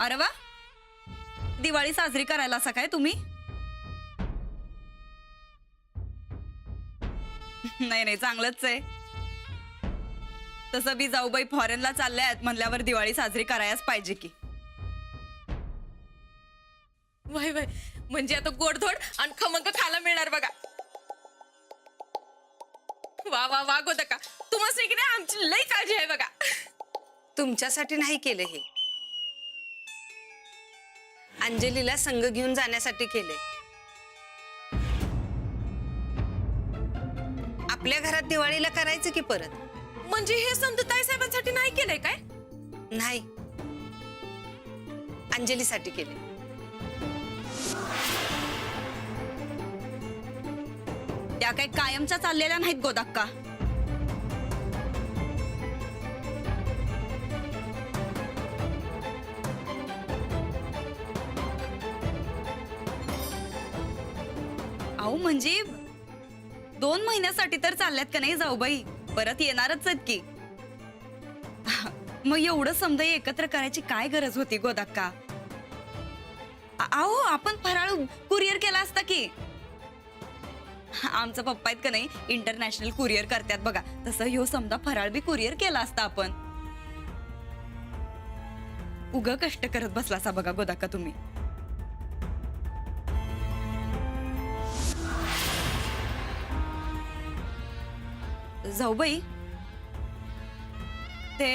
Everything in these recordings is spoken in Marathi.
अरे वा, दिवाळी साजरी करायला असं काय तुम्ही? नाही नाही, चांगलंच आहे. तसं बी जाऊबाई फॉरेनला चालल्यात म्हणल्यावर दिवाळी साजरी करायलाच पाहिजे की. वय वय, म्हणजे आता गोडधोड आणि खमंग खायला मिळणार बघा. वा वा वा गोदका, तुम्हाला की नाही आमची लई काळजी आहे बघा. तुमच्यासाठी नाही केलं हे, अंजलीला संग घेऊन जाण्यासाठी केले. आपल्या घरात दिवाळीला करायचं की परत. म्हणजे हे समजा ताईसाहेबांसाठी नाही केलंय काय? नाही, अंजलीसाठी केले. त्या काही कायमच्या चाललेल्या नाहीत गोदाक्का. अहो म्हणजे 2 महिन्यासाठी तर चालल्यात का नाही जाऊबाई, परत येणारच आहेत की. मग एवढं समजा एकत्र करायची काय गरज होती गोदाक्का? अहो आपण फराळ कुरिअर केला असता की. आमचा पप्पा आहेत का नाही इंटरनॅशनल कुरिअर करतात बघा, तसं ह्यो समजा फराळ बी कुरिअर केला असता आपण. उगा कष्ट करत बसलासा बघा गोदाक्का तुम्ही. जाऊबाई, ते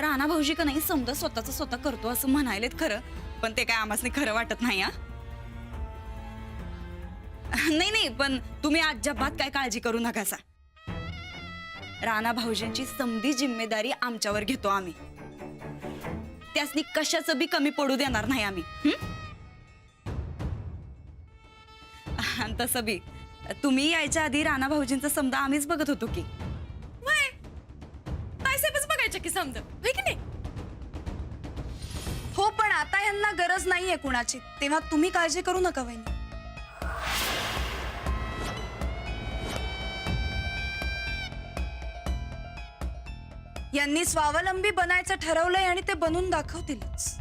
राणा भाऊजी का नाही समजा स्वतः करतो असं म्हणायलेत खरं, पण ते काय आम्हाला खरं वाटत नाही. नाही नाही, पण तुम्ही अजिबात काय काळजी करू नकासा. राणा भाऊजींची समधी जिम्मेदारी आमच्यावर घेतो आम्ही. त्यासनी कशाचं बी कमी पडू देणार नाही आम्ही. आणि तसं बी तुम्ही यायच्या आधी राणा भाऊजींचा समजा आम्हीच बघत होतो की. वय, ताईसाहेबच बघायचं की समजा, होय की नाही? हो, पण आता यांना गरज नाहीये कुणाची, तेव्हा तुम्ही काळजी करू नका वहिनी. यांनी स्वावलंबी बनायचं ठरवलंय आणि ते बनून दाखवतीलच.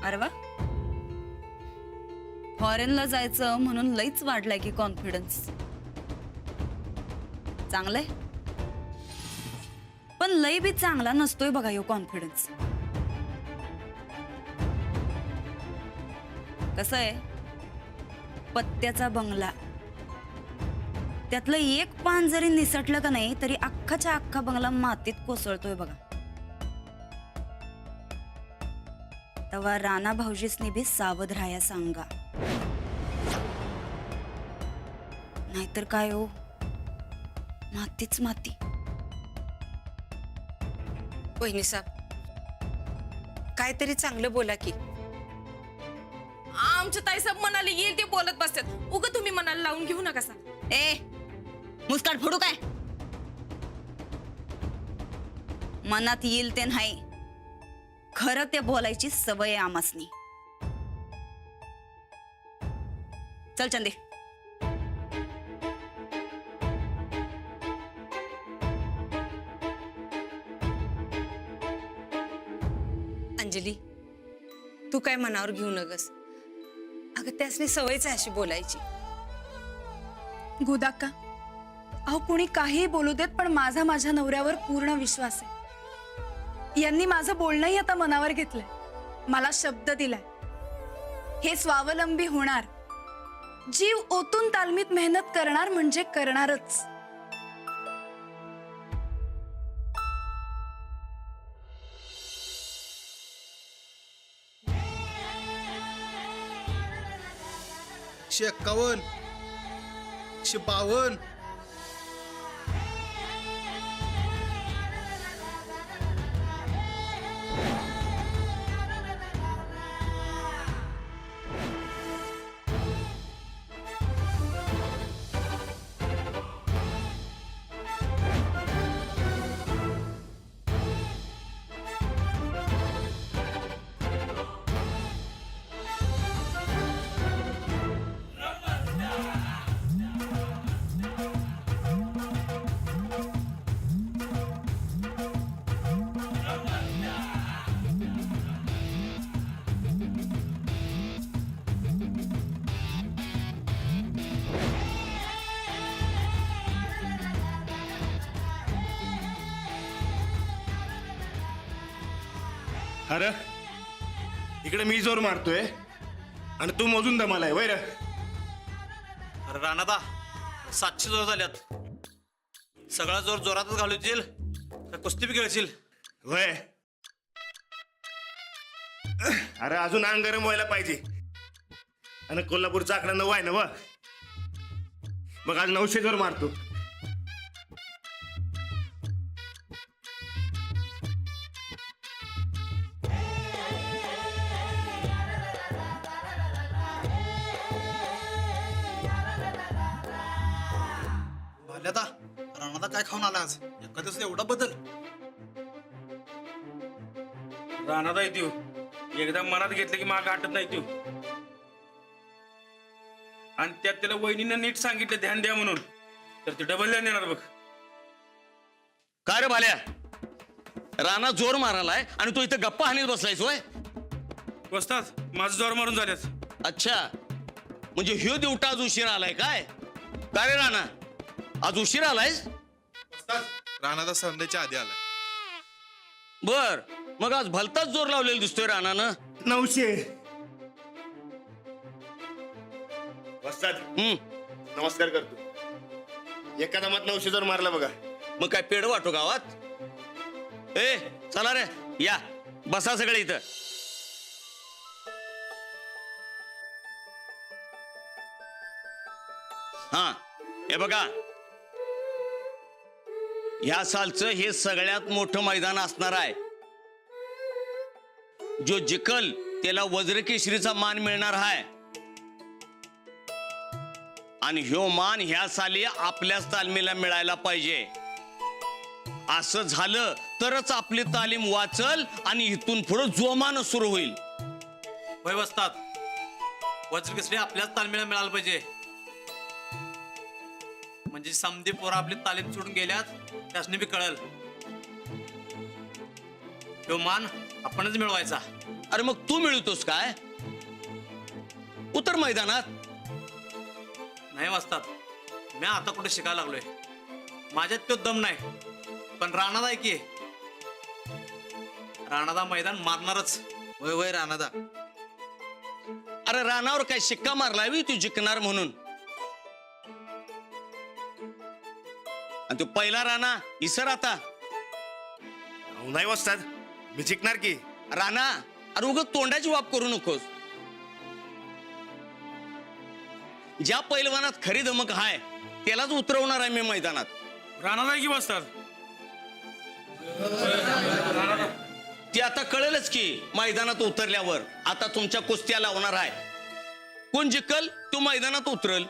अरे वा, फॉरेनला जायचं म्हणून लईच वाढलाय की कॉन्फिडन्स. चांगलंय, पण लई बी चांगला नसतोय बघा ह्यो कॉन्फिडन्स. कसं आहे, पत्त्याचा बंगला, त्यातलं एक पान जरी निसटलं का नाही तरी अख्खाच्या अख्खा बंगला मातीत कोसळतोय बघा. तेव्हा राणा भाऊजीसनी बी सावध राहाया सांगा, नाहीतर काय हो, मातीच माती. वहिनी साहेब, काहीतरी चांगलं बोला की. आमच्या ताईसाहेब मनाला येईल ते बोलत बसतात, उगा तुम्ही मनाला लावून घेऊ नका सा. ए, मुस्काट फोडू काय? मनात येईल ते नाही, खरं ते बोलायची सवय आहे आमासनी. चल चंदे. अंजली, तू काय मनावर घेऊ नगस. अगं त्यासनी सवयच आहे अशी बोलायची. गोदाक्का, अहो कुणी काही बोलू देत, पण माझा माझ्या नवऱ्यावर पूर्ण विश्वास आहे. यांनी माझं बोलणंही आता मनावर घेतलंय, मला शब्द दिलाय. हे स्वावलंबी होणार, जीव ओतून तालमीत मेहनत करणार म्हणजे करणारच. एकशे 51, 152. अरे इकडे मी जोर मारतोय आणि तू मोजून दमालाय वैर. अरे राणादा 700 जोर झाल्यात. सगळा जोर जोरातच घालवशील का कुस्ती बी खेळशील? वय अरे अजून अंग गरम व्हायला पाहिजे. आणि कोल्हापूरचा आकडा 9 आहे ना व. मग आज 900 जोर मारतो. भाल्यादा राणादा काय खाऊन आला आज? एका दिवसात एवढा बदल? राहणार आहे त्यो. एकदा मनात घेतलं की माग आटत नाही त्यो. आणि त्यात त्याला वहिनीनं नीट सांगितलं ध्यान द्या म्हणून, तर ते डबल ध्यान देणार बघ. काय रे भाल्या, राणा जोर मारालाय आणि तू इथं गप्पा हानीत बसलायस होय? वस्ताद माझं जोर मारून झाल्यात. अच्छा, म्हणजे ह्यो दिवटा आज उशीर आलाय काय? काय रे राणा, आज उशीर आलायस? राणादा संध्याच्या आधी आला. बर, मग आज भलताच जोर लावलेला दिसतोय राणानं. 900. वस्ताद नमस्कार करतो. एका दमात 900 जोर मारला बघा. मग काय पेड वाटो गावात? ए चला रे, या बसा सगळे इथं. हा हे बघा, ह्या सालचं हे सगळ्यात मोठं मैदान असणार आहे. जो जिकल त्याला वज्रकेशरीचा मान मिळणार आहे. आणि ह्यो मान ह्या साली आपल्याच तालमीला मिळायला पाहिजे. असं झालं तरच आपली तालीम वाचल आणि इथून पुढे जोमानं सुरू होईल. वय वस्ताद, वज्रकेसरी आपल्याच तालमीला मिळालं पाहिजे. म्हणजे समधी पोरं आपली तालीम सोडून गेल्यात त्यासनी बी कळल. तो मान आपणच मिळवायचा. अरे मग तू मिळवतोस काय? उतर मैदानात. नाही वस्ताद, मी आता कुठे शिकायला लागलोय. माझ्यात तो दम नाही. पण राणादा आहे की, राणादा मैदान मारणारच. वय वय राणादा. अरे रानावर काय शिक्का मारलाय तू जिंकणार म्हणून? आणि तू पहिला राणा इसर आता. अहो, नाही वस्ताद, मी जिंकणार की. राणा, अरे उगाच तोंडाची वाप करू नकोस. ज्या पैलवानात खरी धमक हाय त्यालाच उतरवणार आहे मी मैदानात. राहणार आहे की वस्ताद? ते आता कळेलच की मैदानात उतरल्यावर. आता तुमच्या कुस्त्या लावणार आहे. कोण जिंकल तो मैदानात उतरल.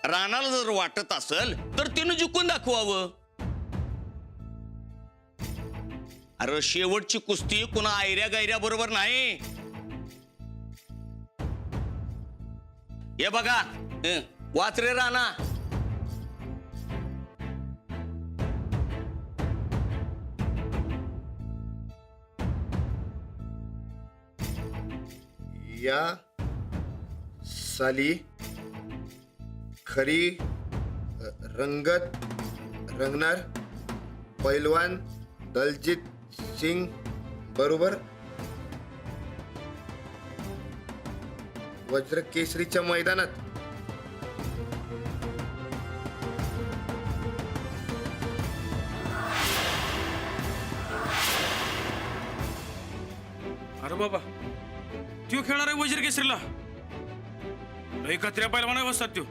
राणाला जर वाटत असेल तर त्यानं जिंकून दाखवावं. अरे शेवटची कुस्ती कुणा आयऱ्या गायऱ्या बरोबर नाही. हे बघा, वाच रे राणा. या साली खरी रंगत रंगणार पैलवान दलजीत सिंग बरोबर वज्रकेसरीच्या मैदानात. अरे बाबा, त्यो खेळणार आहे वज्रकेसरीला. लय कत्र्या पहिलवान आहे वस्ताद त्यो.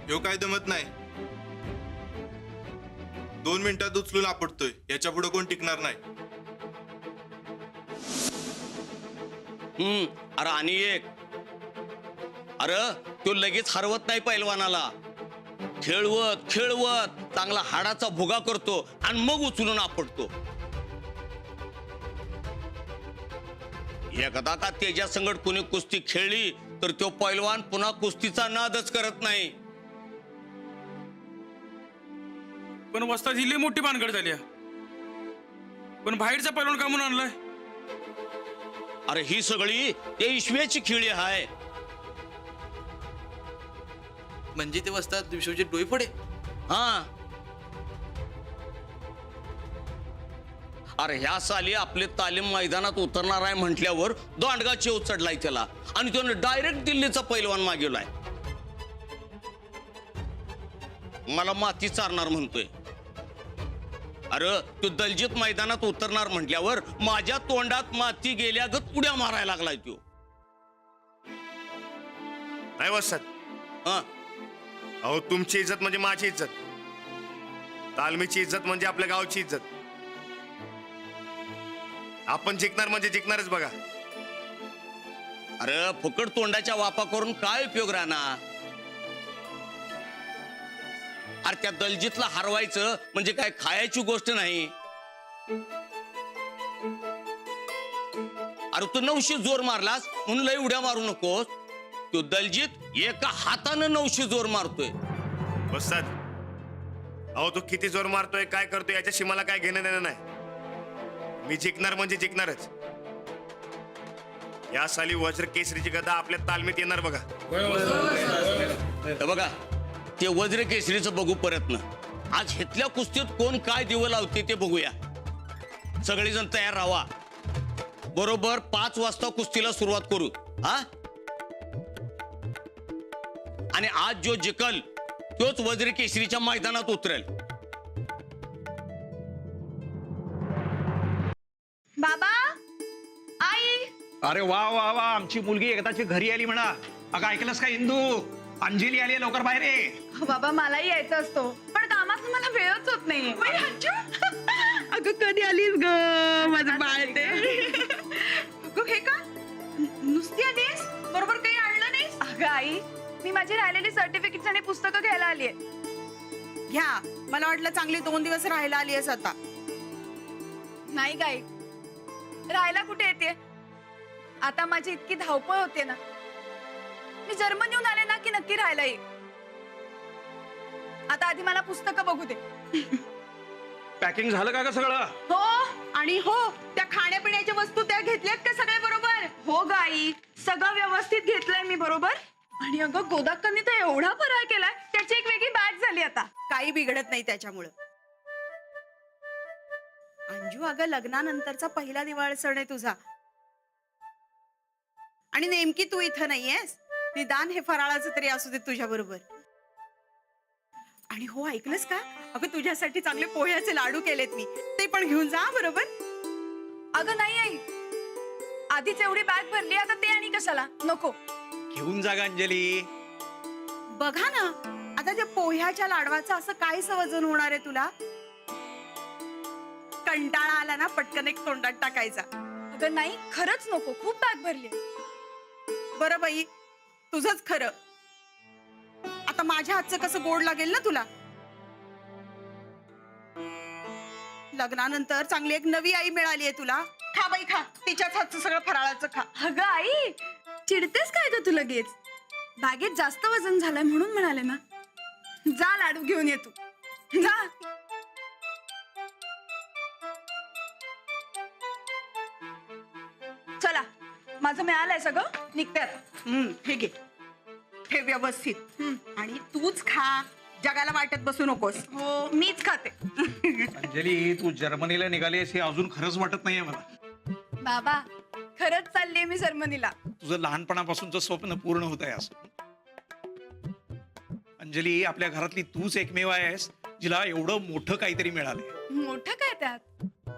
ह्यो काय दमत नाही. 2 मिनिटात उचलून आपटतोय. याच्या पुढे कोण टिकणार नाही. अरे आणि एक, अरे तो लगेच हरवत नाही पैलवानाला. खेळवत खेळवत चांगला हाडाचा भुगा करतो आणि मग उचलून आपटतो. एकदा का त्याच्या संगत कुणी कुस्ती खेळली तर तो पैलवान पुन्हा कुस्तीचा नादच करत नाही. पण वस्ताद ही लय मोठी भानगड झाली. पण बाहेरचा पैलवान का म्हणून आणलाय? अरे ही सगळी त्या ईश्व्याची खेळी आहे. म्हणजे ते वस्ताद विश्वजित डोईफोडे. हा, अरे ह्या साली आपले तालीम मैदानात उतरणार आहे म्हटल्यावर दांडगा चेव चढलाय त्याला आणि त्याने डायरेक्ट दिल्लीचा पैलवान मागवलाय. मला माती चारणार म्हणतोय. अरे तू दलजीत मैदानात उतरणार म्हटल्यावर माझ्या तोंडात माती गेल्यागत उड्या मारायला लागलाय तो. नाही वसत. हा अहो तुमची इज्जत म्हणजे माझी इज्जत, तालमीची इज्जत म्हणजे आपल्या गावची इज्जत. आपण जिंकणार म्हणजे जिंकणारच बघा. अरे फुकट तोंडाच्या वापा करून काय उपयोग राहणार. अरे त्या दलजीतला हरवायचं म्हणजे काय खायची गोष्ट नाही. अरे तू 900 जोर मारलास म्हणून लय उड्या मारू नकोस. तो दलजीत एका हातानं 900 जोर मारतोय. वसत, अहो तू किती जोर मारतोय काय करतोय याच्याशी मला काय घेणं देणं नाही. मी जिंकणार म्हणजे जिंकणारच. या साली वज्र केसरीची गदा आपल्या तालमीत येणार बघा. हे बघा ते वज्र केसरीचं बघू परत ना. आज हेतल्या कुस्तीत कोण काय दिवं लावते ते बघूया. सगळेजण तयार राहा. बरोबर 5 वाजता कुस्तीला सुरुवात करू. हा आणि आज जो जिकल तोच वज्र केसरीच्या मैदानात उतरेल. बाबा, आई. अरे वा वा वा, आमची मुलगी एकदाची घरी आली म्हणा. अगं ऐकलंस का इंदू, अंजली आली लवकर बाहेर ये. हो बाबा, मलाही यायचं असतो पण कामात मला वेळच होत नाहीये. अगं कधी आलीस ग माझं बाळ ते. अगं हे का नुसती आलीस, बरोबर काही आणलं नाहीस? अगं आई, मी माझी राहिलेली सर्टिफिकेट आणि पुस्तकं घ्यायला आलीये. घ्या, मला वाटलं चांगली 2 दिवस राहायला आली आहेस आता. नाही काय राहायला कुठे येते. आता माझी इतकी धावपळ होते ना, मी जर्मनीहून आले ना की नक्की राहायला येईल. आता आधी मला पुस्तकं बघू दे. पॅकिंग झालं का ग सगळं? हो. आणि हो, त्या खाण्यापिण्याच्या वस्तू त्या घेतल्यात का सगळे बरोबर? हो गाई, सगळं व्यवस्थित घेतलंय मी बरोबर. आणि अगं गोदाक्कांनी तर एवढा फराळ केलाय, त्याची एक वेगळी बॅग झाली आता. काही बिघडत नाही त्याच्यामुळं. अंजू, अगं लग्नानंतरचा पहिला दिवाळ सण आहे तुझा आणि नेमकी तू इथं नाहीयेस. निदान हे फराळाचं तरी असू दे तुझ्या बरोबर. आणि हो, ऐकलंस का, अगं तुझ्यासाठी चांगले पोह्याचे लाडू केलेत मी, ते पण घेऊन जा बरोबर. अगं नाही आई, आधीच एवढी बॅग भरली, आता ते आणि कशाला, नको. घेऊन जा ग अंजली. बघा ना, आता त्या पोह्याच्या लाडवाचं असं काय वजन होणार आहे तुला. कंटाळा आला ना पटकन एक तोंडात टाकायचा. अगं नाही, खरंच नको, खूप बॅग भरली. बरं बाई, तुझंच खरं. आता माझ्या हातचं कसं गोड लागेल ना तुला. लग्नानंतर चांगली एक नवी आई मिळाली आहे तुला. खा बाई खा, तिच्याच हातचं सगळं फराळाचं खा. अगं आई, चिडतेस काय ग तू लगेच. बॅगेत जास्त वजन झालंय म्हणून म्हणाले ना. जा लाडू घेऊन ये तू, जा. चला, माझं मिळालंय सगळं, निघते आता. हे घे, हे व्यवस्थित. आणि तूच खा, जगाला वाटत बसू नकोस. हो, मीच खाते. अंजली, तू जर्मनीला निघालीस हे अजून खरंच वाटत नाहीये मला. बाबा, खरंच चाललीये मी जर्मनीला. तुझं लहानपणापासूनचं स्वप्न पूर्ण होत आहे असं. अंजली, आपल्या घरातली तूच एकमेव आहेस जिला एवढं मोठं काहीतरी मिळालंय. मोठं काय त्यात.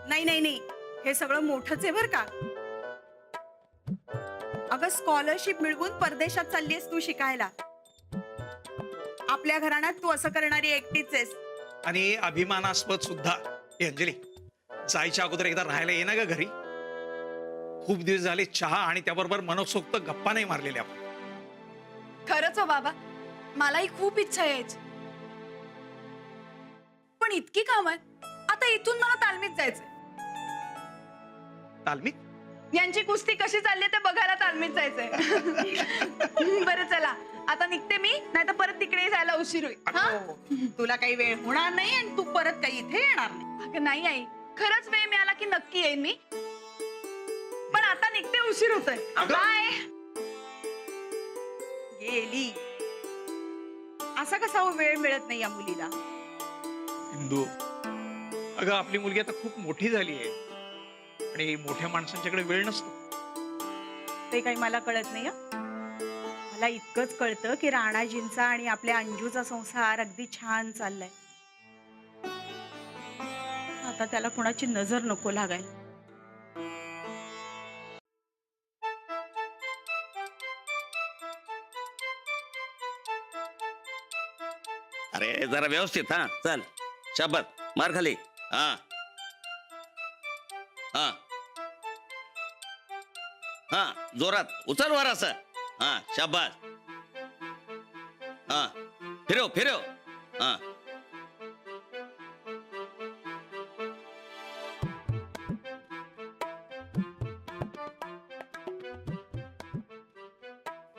नाही नाही नाही, हे सगळं मोठंच आहे बर का. अगं स्कॉलरशिप मिळवून परदेशात चाललीयस तू शिकायला. आपल्या घराण्यात तू असं करणारी एकटीच आहेस. आणि अभिमानास्पद सुद्धा. हे अंजली, जायच्या अगोदर एकदा राहायला ये ना ग घरी. खूप दिवस झाले चहा आणि त्याबरोबर मनसोक्त गप्पा नाही मारलेल्या आपण. खरंच हो बाबा, मलाही खूप इच्छा यायची, पण इतकी काम आहे. आता इथून मला तालमीत जायचंय. तालमीत? यांची कुस्ती कशी चालली ते बघायला तालमीत जायचंय. बरं चला, आता निघते मी, नाही तर परत तिकडे जायला उशीर होईल. हा? तुला काही वेळ होणार नाही आणि तू परत काही इथे येणार नाही. अगं नाही आई, खरंच वेळ मिळाला की नक्की येईन मी, पण आता निघते, उशीर होतोय. बाय. गेली. असा कसा वेळ मिळत नाही या मुलीला. इंदू, अगं आपली मुलगी आता खूप मोठी झाली आहे. आणि मोठ्या माणसांच्याकडे वेळ नसतो. ते काही मला कळत नाही हं. मला इतकंच कळतं की राणाजींचा आणि आपल्या अंजूचा संसार अगदी छान चाललाय. आता त्याला कोणाची नजर नको लागायला. अरे जरा व्यवस्थित हा चल शाबात मार खाली हा हा हा जोरात उचल वर असं हा शाबात हा फिरव फिरव हा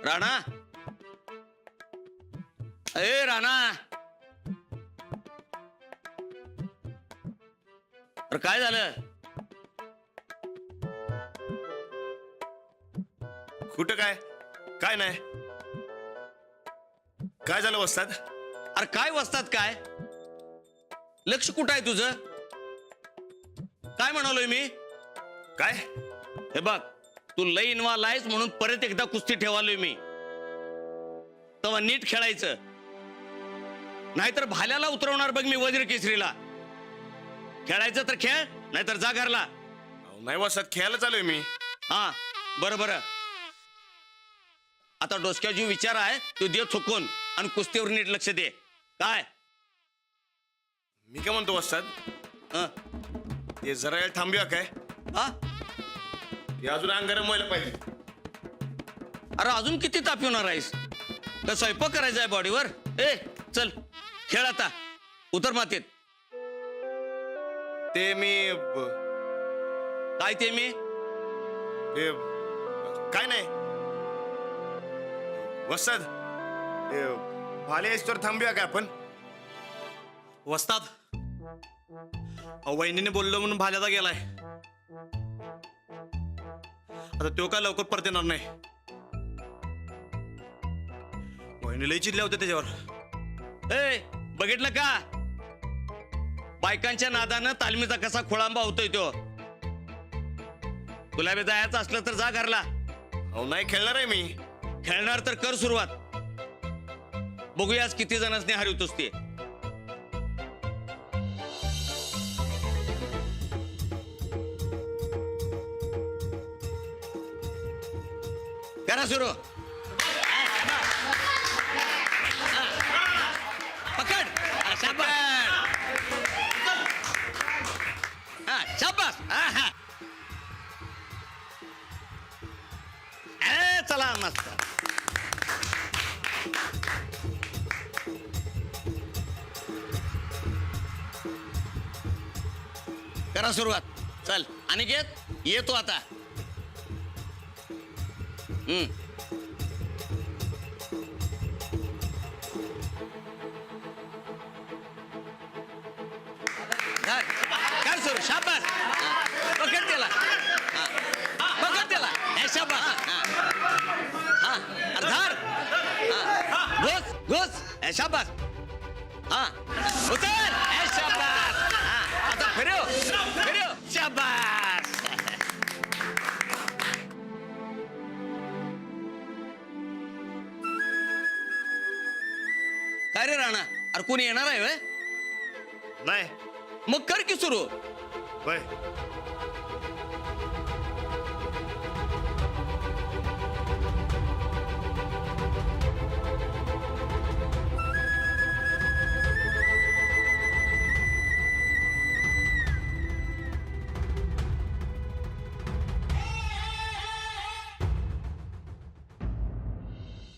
राणा ए राणा अरे काय झालं कुठं काय काय नाही काय झालं वस्ताद? अरे काय वसतात काय लक्ष कुठं आहे तुझं काय म्हणालोय मी काय हे बघ तू लई इन्व्हॉल्व आहेस म्हणून परत एकदा कुस्ती ठेवालोय मी तेव्हा नीट खेळायचं नाहीतर भाल्याला उतरवणार बघ मी वजीर केसरीला खेळायचं तर खेळ नाहीतर जा घरला अहो, नाही वस्ताद खेळायला चालूय मी. हा बरं बरं आता डोसक्यात जो विचार आहे तो दे चुकून आणि कुस्तीवर नीट लक्ष दे काय मी काय म्हणतो वस्ताद हं? ते जरा वेळ थांबूया काय हा हे अजून अंग गरम व्हायला पाहिजे. अरे अजून किती ताप येणार आहेस का स्वयंपाक करायचा आहे बॉडीवर ए चल खेळ आता उतर मातीत ते मी काय ते मी हे, काय नाही वस्ताद हे, भाले तर थांबूया काय आपण वस्ताद वहिनीने बोललो म्हणून भाल्याचा गेलाय आता तो काय लवकर परत येणार नाही. वहिनी लई चिडल्या होत्या त्याच्यावर. ए बघितलं का बायकांच्या नादानं तालमीचा कसा खोळांबा होतोय तो तुला बी जायचं असलं तर जा घरला अहो नाही खेळणार आहे मी. खेळणार तर कर सुरुवात बघूया आज किती जणांनी हरवतोस ते करा सुरू पकड शाबास हा शाबास हा चला मस्त करा सुरुवात चल अनिकेत येतो आता कर सुरू शाबास पकड त्याला पकड त्याला शाबास हा धर घुस घुस शाबास हा उतर शाबास आता फिरव फिरव शाबास काय रे राणा अरे कोणी येणार आहे व्हय? नाही मग कर की सुरू होय